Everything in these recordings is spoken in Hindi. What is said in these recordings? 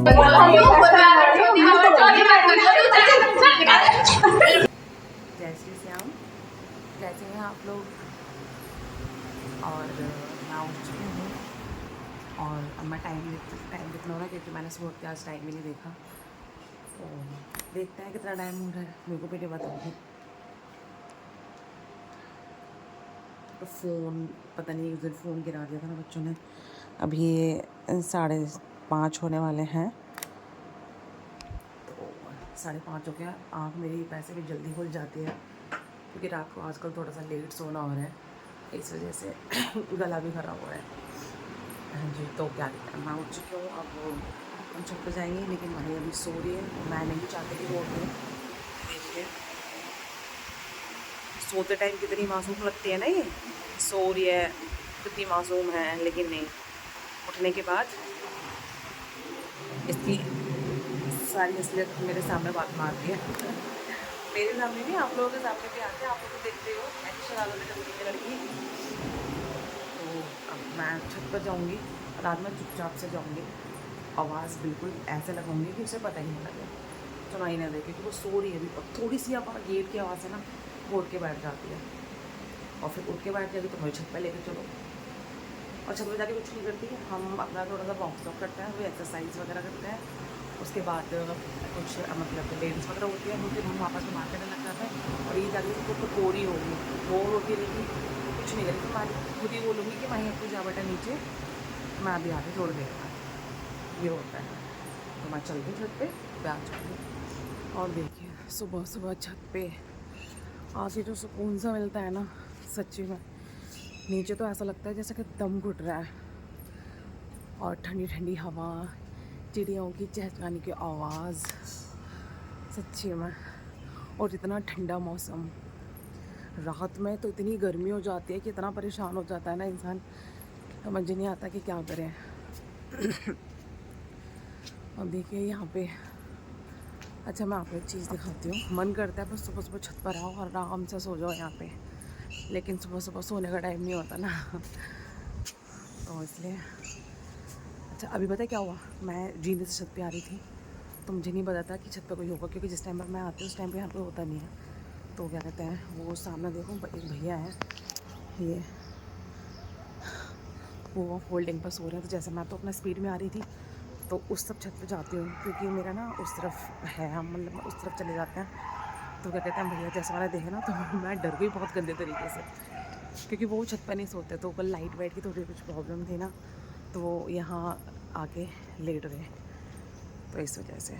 जैसे श्याम कैसे हैं आप लोग। और मैं उठ चुकी हूँ और अब मैं टाइम देखना हो रहा है क्योंकि मैंने सुबह उठ के आज टाइम भी नहीं देखा। तो देखते हैं कितना टाइम हो रहा है, मेरे को भी नहीं बताऊँगी। तो फ़ोन पता नहीं उस दिन फ़ोन गिरा दिया था ना बच्चों ने। अभी ये 5:30 होने वाले हैं, तो 5:30 हो गया। आँख मेरी पैसे भी जल्दी खुल जाती है क्योंकि रात को आजकल थोड़ा सा लेट सोना हो रहा है, इस वजह से गला भी ख़राब हो रहा है। हाँ जी, तो क्या कहते हैं, मैं उठ चुकी हूँ। अब हम छत पर जाएंगे, लेकिन भाई अभी सो रही है। मैं नहीं चाहती कि वो उठे। देखिए सोते टाइम कितनी मासूम लगती है ना, ये सो रही है कितनी मासूम है, लेकिन नहीं, उठने के बाद इसकी सारी असलियत मेरे सामने बात मारती है। मेरे सामने नहीं, आप लोगों के सामने भी आते हैं, आप लोग तो देखते हो ऐसी शरारत करती है लड़की। तो अब मैं छत पर जाऊँगी, रात में चुपचाप से जाऊँगी, आवाज़ बिल्कुल ऐसे लगाऊंगी कि उसे पता ही नहीं लगे, सुनाई ना दे, क्योंकि वो सो रही है अभी। और थोड़ी सी अब गेट की आवाज़ है ना, वो उठ के बैठ जाती है, और फिर उठ के बैठ जाएगी तो मुझे छत पर लेकर चलो। और छत पर जाके कुछ नहीं करती है, हम अपना थोड़ा सा वॉक करते हैं, वो एक्सरसाइज वगैरह करते हैं। उसके बाद कुछ मतलब लेडीज़ वगैरह होती है, फिर हम वापस में मार्केट लग जाते हैं। और ये जाके तो बोरी होगी, बोर होती रहेगी, कुछ नहीं करेगी, तो मैं खुद ही बोलूँगी कि मैं तू जा बेटा नीचे, मैं अभी आके थोड़ी देर बाद। ये होता है। तो मैं चल गई छत पे, आ चुकी हूँ। और देखिए सुबह सुबह छत पे आके जो सुकून सा मिलता है ना, सच्ची में नीचे तो ऐसा लगता है जैसे कि दम घुट रहा है। और ठंडी ठंडी हवा, चिड़ियों की चहचहाने की आवाज़, सच्ची में। और इतना ठंडा मौसम। रात में तो इतनी गर्मी हो जाती है कि इतना परेशान हो जाता है ना इंसान, समझ नहीं आता कि क्या करें। और देखिए यहाँ पे, अच्छा मैं आपको एक चीज़ दिखाती हूँ। मन करता है बस सुबह सुबह छत पर आओ और आराम से सो जाओ यहाँ पे, लेकिन सुबह सुबह सोने का टाइम नहीं होता ना, तो इसलिए। अच्छा अभी पता है क्या हुआ, मैं जीने से छत पे आ रही थी, तो मुझे नहीं पता था कि छत पे कोई होगा, क्योंकि जिस टाइम पर मैं आती हूँ उस टाइम पे यहाँ पे होता नहीं है। तो क्या कहते हैं, वो सामने देखो एक भैया है, ये वो फोल्डिंग पर सो रहे हैं। तो जैसे मैं तो अपना स्पीड में आ रही थी, तो उस सब छत पे जाती हूँ, क्योंकि मेरा ना उस तरफ है, हम मतलब उस तरफ चले जाते हैं। तो क्या कहते हैं भैया, जैसे मैंने देखे ना, तो मैं डर गई बहुत गंदे तरीके से, क्योंकि वो छत पे नहीं सोते। तो कल लाइट वाइट की थोड़ी कुछ प्रॉब्लम थी ना, तो वो यहाँ आके लेट गए, तो इस वजह से।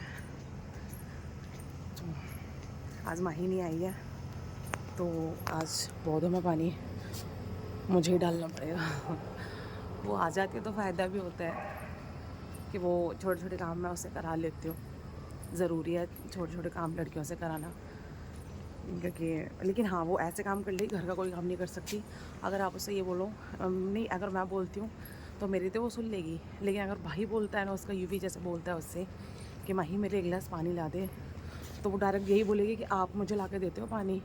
तो आज माही नहीं आई है, तो आज पौधों में पानी मुझे ही डालना पड़ेगा। वो आ जाती है तो फ़ायदा भी होता है कि वो छोटे छोटे काम मैं उससे करा लेती हूँ। ज़रूरी है छोटे छोटे काम लड़कियों से कराना, क्योंकि लेकिन हाँ वो ऐसे काम कर ले, घर का कोई काम नहीं कर सकती। अगर आप उससे ये बोलो नहीं, अगर मैं बोलती हूँ तो मेरी तो वो सुन लेगी, लेकिन अगर भाई बोलता है ना, उसका यूवी जैसे बोलता है उससे कि माही मेरे 1 गिलास पानी ला दे, तो वो डायरेक्ट यही बोलेगी कि आप मुझे ला के देते हो पानी,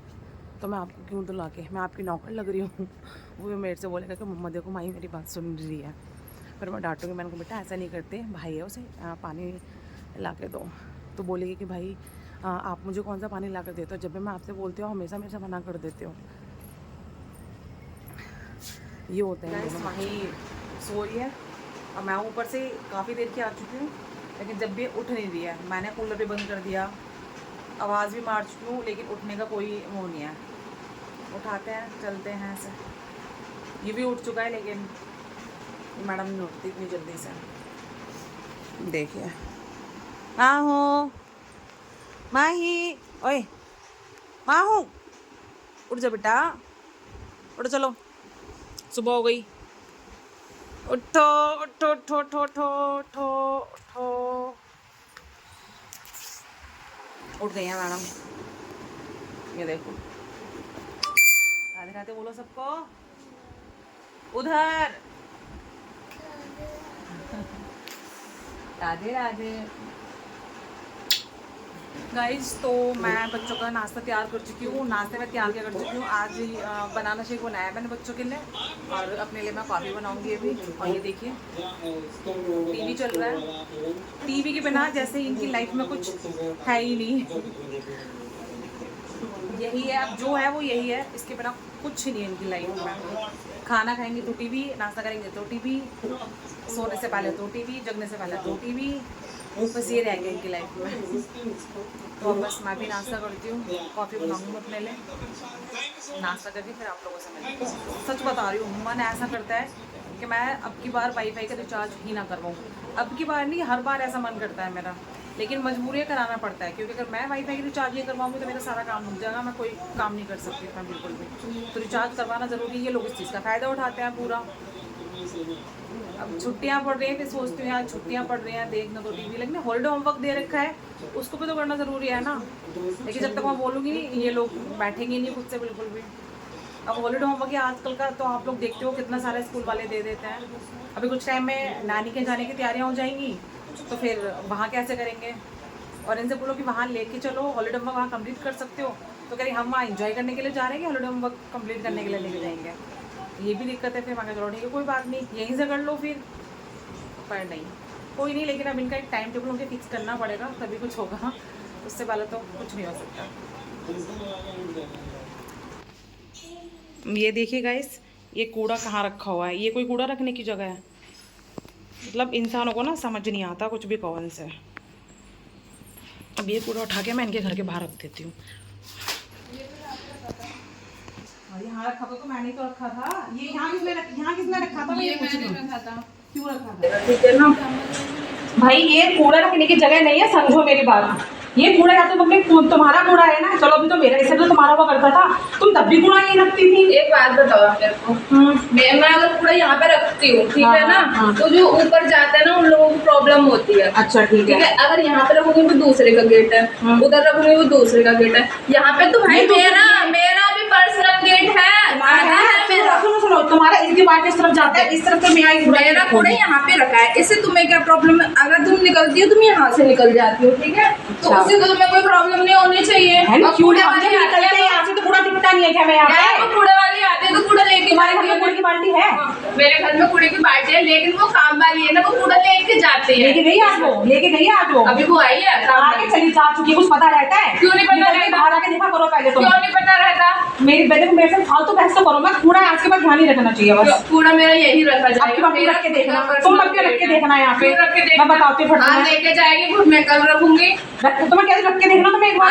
तो मैं आपको क्यों दूँ ला के, मैं आपकी नौकर लग रही हूँ। वो मेरे से बोलेगा कि मम्मा देखो माही मेरी बात सुन रही है। फिर मैं डांटूँगी, मैंने कहा बेटा ऐसा नहीं करते, भाई है उसे पानी ला के दो। तो बोलेगी कि भाई आप मुझे कौन सा पानी ला कर देते हो, जब भी मैं आपसे बोलती हूँ हमेशा मेरे से मना कर देते हो। ये होता है। माही सो रही है और मैं ऊपर से काफ़ी देर की आ चुकी हूँ, लेकिन जब भी उठ नहीं रही है। मैंने कूलर भी बंद कर दिया, आवाज़ भी मार चुकी हूँ, लेकिन उठने का कोई वो नहीं है। उठाते हैं चलते हैं ऐसे। ये भी उठ चुका है, लेकिन मैडम नहीं उठती इतनी जल्दी से। देखिए माहू, माही, ओए माहू, उठ जा बेटा, उठ चलो, सुबह हो गई, उठो उठो उठो उठो उठो उठो उठो। उठ गई है मैडम, ये देखो। राधे राधे बोलो सबको, उधर राधे राधे। गाइस तो मैं बच्चों का नाश्ता तैयार कर चुकी हूँ, नाश्ते में तैयार क्या कर चुकी हूँ। आज बनाना शेक बनाया मैंने बच्चों के लिए, और अपने लिए मैं कॉफ़ी बनाऊँगी अभी। और ये देखिए टीवी टीवी चल रहा है, टीवी के बिना जैसे इनकी लाइफ में कुछ है ही नहीं। यही है, अब जो है वो यही है, इसके बिना कुछ नहीं है इनकी लाइफ में। खाना खाएंगे तो टीवी, नाश्ता करेंगे तो टीवी, सोने से पहले तो टीवी, जगने से पहले तो टीवी, बस ये रहेंगे इनकी लाइफ में। तो अब बस मैं भी नाश्ता करती हूँ, कॉफ़ी बनाऊँगी अपने लिए, नाश्ता करके फिर आप लोगों से मिलती हूँ। सच बता रही हूँ, मन ऐसा करता है कि मैं अब की बार वाईफाई का रिचार्ज ही ना करवाऊँ। अब की बार नहीं, हर बार ऐसा मन करता है मेरा, लेकिन मजबूरी कराना पड़ता है, क्योंकि अगर मैं वाईफाई की रिचार्ज नहीं करवाऊँगी तो मेरा सारा काम रुक जाएगा, मैं कोई काम नहीं कर सकती मैं बिल्कुल भी। तो रिचार्ज करवाना ज़रूरी है, ये लोग इस चीज़ का फ़ायदा उठाते हैं पूरा। अब छुट्टियाँ पड़ रही हैं, फिर सोचती हूँ यार छुट्टियाँ पड़ रही हैं, देखना तो टीवी, लेकिन हॉलीडे होमवर्क दे रखा है, उसको भी तो करना ज़रूरी है ना। लेकिन जब तक मैं बोलूँगी नहीं, ये लोग बैठेंगे नहीं खुद से बिल्कुल भी। अब हॉलीडे होमवर्क आजकल का तो आप लोग देखते हो कितना सारा स्कूल वाले दे देते हैं। अभी कुछ टाइम में नानी के जाने की तैयारियाँ हो जाएंगी, तो फिर वहाँ कैसे करेंगे। और इनसे बोलो कि वहाँ लेके चलो, हॉलीडे होमवर्क वहाँ कंप्लीट कर सकते हो, तो कह रही हम वहाँ एंजॉय करने के लिए जा रहे हैं, हॉलीडे होमवर्क कंप्लीट करने के लिए लेके जाएंगे। ये भी दिक्कत है। फिर मैं चलो ठीक है कोई बात नहीं, यहीं से कर लो फिर, पर नहीं कोई नहीं। लेकिन अब इनका एक टाइम टेबल मुझे फिक्स करना पड़ेगा, तभी कुछ होगा, उससे पहले तो कुछ नहीं हो सकता। ये देखिए गाइस, ये कूड़ा कहाँ रखा हुआ है, ये कोई कूड़ा रखने की जगह है? मतलब इंसानों को ना समझ नहीं आता कुछ भी कौन से। अब ये कूड़ा उठा के मैं इनके घर के बाहर रख देती हूँ। यहाँ रखा तो मैंने तो रखा था, ये यहाँ किसने रखा था? ये मैंने रखा था। क्यों रखा था? ठीक है ना भाई, ये कूड़ा रखने की जगह नहीं है, समझो मेरी बात। ये कूड़ा या तो तुम्हारा कूड़ा है ना, चलो अभी तो मेरा, इससे तो तुम्हारा हुआ करता था, तुम तब भी कूड़ा नहीं रखती थी। एक बात बताओ मेरे को, मैं अगर कूड़ा यहाँ पे रखती हूँ, ठीक है ना, तो जो ऊपर जाते हैं ना उन लोगों को प्रॉब्लम होती है। अच्छा ठीक है। अगर यहाँ पे रखूंगी तो दूसरे का गेट है, उधर रखूंगी वो दूसरे का गेट है, यहाँ पे तो भाई मेरा भी पर्सनल गेट है। सुनो, तुम्हारा इस दीवार के तरफ जाता है, इस तरफ तो मेरा कूड़ा यहाँ पे रखा है, इससे तुम्हें क्या प्रॉब्लम है? अगर तुम निकलती हो, तुम यहाँ से निकल जाती हो, ठीक है, तो उससे तो तुम्हें कोई प्रॉब्लम नहीं होनी चाहिए। कूड़े वाले निकलते हैं यहाँ से तो कूड़ा दिखता नहीं है क्या? मैं यहाँ पे कूड़े वाले आते हैं तो कूड़ा लेके, हमारे घर में कूड़े की बाल्टी है, मेरे घर में कूड़े की बाल्टी है, लेकिन वो काम वाली है ना, वो कूड़ा लेके जाते हैं। लेके गई आज वो, अभी वो आई है, आगे चली जा चुकी है, कुछ पता रहता है? क्यों नहीं पता रहता? बाहर आके देखा करो पहले तो। क्यों नहीं पता रहता? मेरे से फालतू बहस तो करो मत, कूड़ा आज के बाद ध्यान ही रखना चाहिए बस। कूड़ा मेरा यही रखा जाएगा, रख के देखना, तुम रख के देखना यहाँ पे, मैं बताती हूँ। हाँ लेके जाएगी, मैं कल रखूंगी। तुम्हें कैसे रख के देखना? तुम्हें एक बार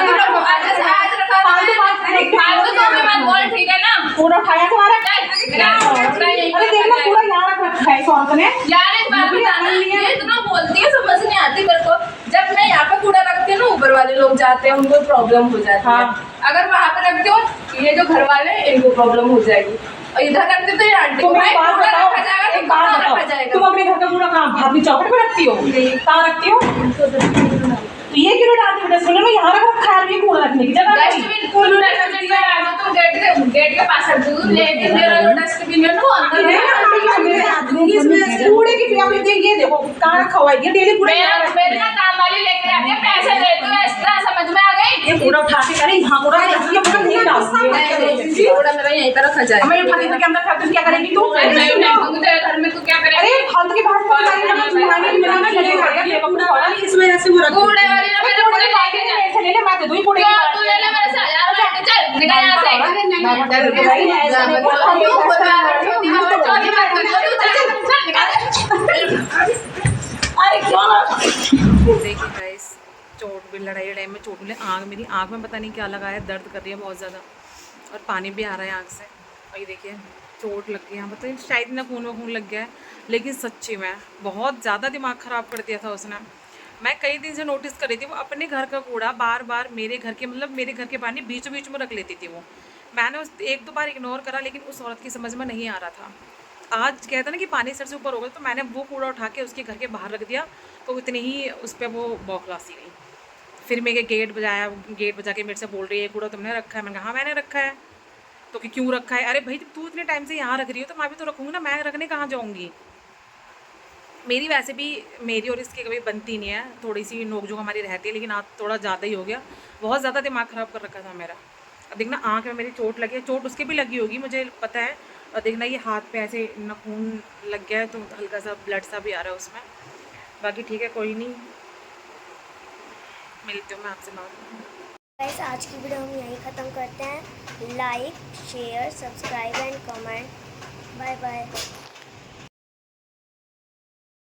बोल, ठीक है ना? कूड़ा उठाया तुम्हारा? अरे देखना कूड़ा यहाँ रख रखा है इस औरत ने। यार एक बात बताना, ये इतना बोलती है समझ नहीं आती मेरे को। जब मैं यहाँ पे कूड़ा रखती हूँ ना, ऊपर वाले लोग जाते हैं, उनको प्रॉब्लम हो जाती है। अगर वहाँ पे रखते हो, ये जो घर वाले इनको प्रॉब्लम हो जाएगी। और इधर रखते तो ये आंटी को भाई कूड़ा रखा जाएगा, एक बात बताओ, तुम अपने घर का कूड़ा कहाँ भाभी चौखट पे रखती हो? कहाँ रखती हो? तो ये क्यों डालती हो डस्टबिन में? यहाँ रखो, खा रही है कूड़ा रखने की जगह। डस्टबिन गेट के पास रख दूँ, लेकिन मेरा जो डस्टबिन है वो अंदर कूड़े की ये देखो कहाँ रखा हुआ है, ये डेली कूड़ा मेरे ना काम वाली लेके आती है, पैसे देती हूँ एक्स्ट्रा, समझ में आ गई? ये कूड़ा उठा के करे, यहाँ कूड़ा नहीं डालती, कूड़ा मेरा यहीं पर रखा जाए। मैं उठा के अंदर फेंक दूँ, क्या करेगी तू? घर में तू क्या करेगी? अरे फालतू की बात बोल रही है, इसमें ऐसे वो रख कूड़े वाली ना, मेरे कूड़े लेके जा, ऐसे ले ले, मैं दे दूँ कूड़े की, तू ले ले मेरे से यार, चल निकल यहाँ से। देखिए गाइस, चोट भी लड़ाई में चोट मिले, मेरी आँख में पता नहीं क्या लगा है, दर्द कर रही है बहुत ज़्यादा, और पानी भी आ रहा है आँख से। और ये देखिए चोट लग गई, यहाँ पता शायद ना खून में खून लग गया है, लेकिन सच्ची में बहुत ज़्यादा दिमाग ख़राब कर दिया था उसने। मैं कई दिन से नोटिस कर रही थी, वो अपने घर का कूड़ा बार बार मेरे घर के, मतलब मेरे घर के पानी बीच बीच में रख लेती थी वो। मैंने उस एक दो बार इग्नोर करा, लेकिन उस औरत की समझ में नहीं आ रहा था। आज कहता ना कि पानी सर से ऊपर हो गया, तो मैंने वो कूड़ा उठा के उसके घर के बाहर रख दिया, तो इतनी ही उस पर वो बौखलासी गई। फिर मेरे गेट बजाया, गेट बजा के मेरे से बोल रही है कूड़ा तुमने रखा है? मैंने कहा हाँ मैंने रखा है। तो कि क्यों रखा है? अरे भाई तू इतने टाइम से यहाँ रख रही हो तो मैं भी तो रखूँगी ना, मैं रखने कहाँ जाऊँगी? मेरी वैसे भी मेरी और इसकी कभी बनती नहीं है, थोड़ी सी नोकझोंक हमारी रहती है, लेकिन आज थोड़ा ज़्यादा ही हो गया, बहुत ज़्यादा दिमाग ख़राब कर रखा था मेरा। अब देखना आँख में मेरी चोट लगी है, चोट उसके भी लगी होगी मुझे पता है, और देखना ये हाथ पे ऐसे न खून लग गया है, तो हल्का सा ब्लड सा भी आ रहा है उसमें। बाकी ठीक है, कोई नहीं, मिलती हूँ मैं आपसे बाद। गाइस आज की वीडियो हम यहीं ख़त्म करते हैं। Like share subscribe and comment. Bye bye.